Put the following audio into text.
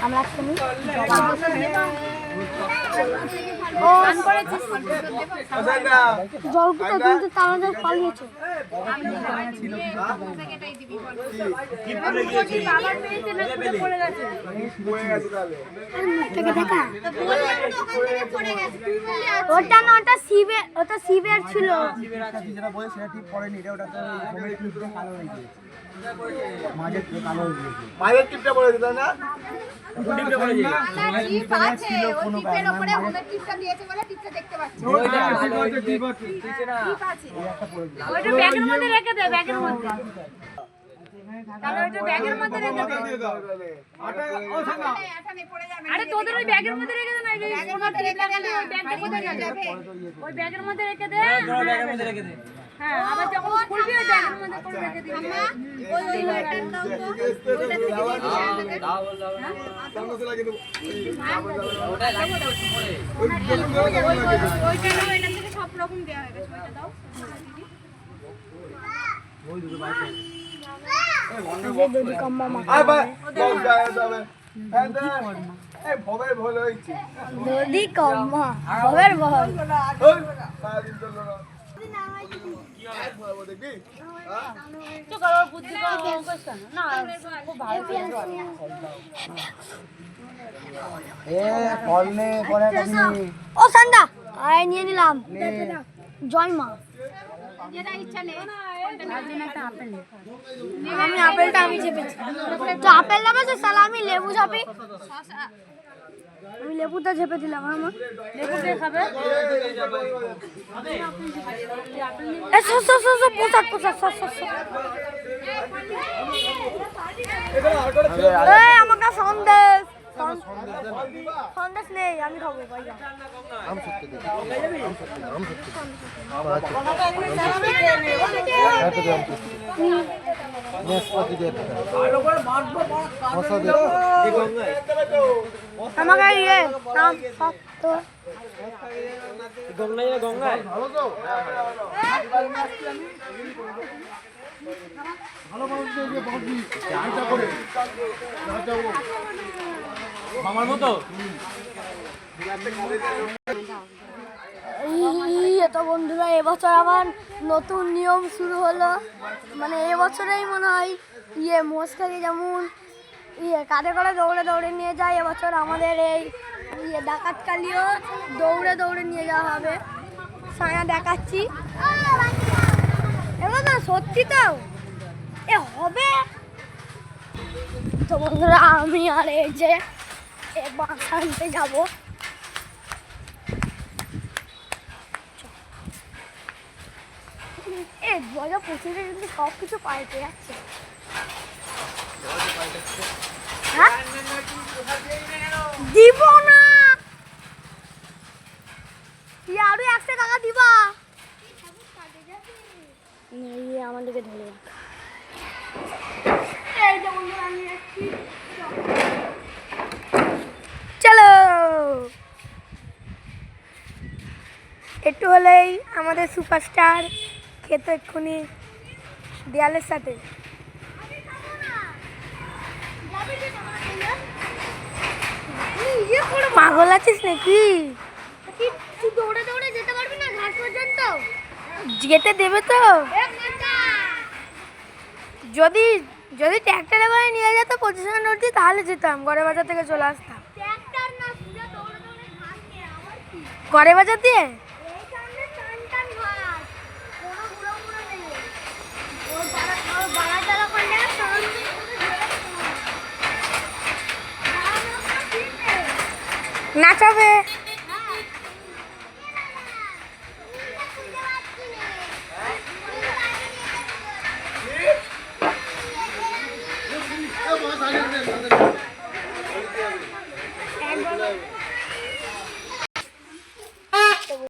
আমরা জলপুটা কিন্তু তারা পালিয়েছে। ওটা না, ওটা শিবের ছিল। মায়ের টিপটা বলে দিত না, ব্যাগের মধ্যে রেখে দে, ব্যাগের মধ্যে। আরে তোদের ওই ব্যাগের মধ্যে রেখে দে না, ওই ব্যাগের মধ্যে রেখে দে। হ্যাঁ, আবার যখন খুলবি ওই ব্যাগের মধ্যে করে রেখে দিবি। সব রকম দেওয়া হয়ে গেছে, ওইটা দাও। নদী কম্মা ভবের বহল ও সান্ডা আয় নিয়ে নিলাম। জয় মা। আমি আপেলটা আমি চেপেছি। তো আপেল নেবে তো সালা, আমি লেবু চাপি। আমি লেবুটা চেপে দিলাম। আমার লেবু কে খাবে? আমাকে সন্দেশ সন্দেশ নেই, আমি খাবো। আমাকে ইয়ে নাম সত্য গঙ্গায় গঙ্গায় মামার মতো। তো বন্ধুরা, এবছর আবার নতুন নিয়ম শুরু হলো। মানে এবছরেই মনে হয় মোষটাকে যেমন কাঁধে করে দৌড়ে দৌড়ে নিয়ে যায়, এবছর আমাদের এই ডাকাত কালিও দৌড়ে দৌড়ে নিয়ে যাওয়া হবে। ছায়া দেখাচ্ছি এবার না, সত্যি তো এ হবে। তো বন্ধুরা, আমি আর এই যে বাস আনতে যাবো। এই 2025-এ কিন্তু সব কিছু পাল্টে যাচ্ছে। দিব না, আরো 100 টাকা দিবা। আমাদেরকে ধরে চলো। একটু হলেই আমাদের সুপারস্টার খেতে এক্ষুনি দেয়ালের সাথে। পাগল আছিস নাকি? দৌড়ে দৌড়ে যেতে পারবি না ঘাট পর্যন্ত? যেতে দেবে তো। যদি যদি ট্র্যাক্টরে করে নিয়ে যেত পজিশনে নড়তি, তাহলে যেতাম। গড়ে বাজার থেকে চলে আসতাম। গড়ে বাজার দিয়ে নাচাবে।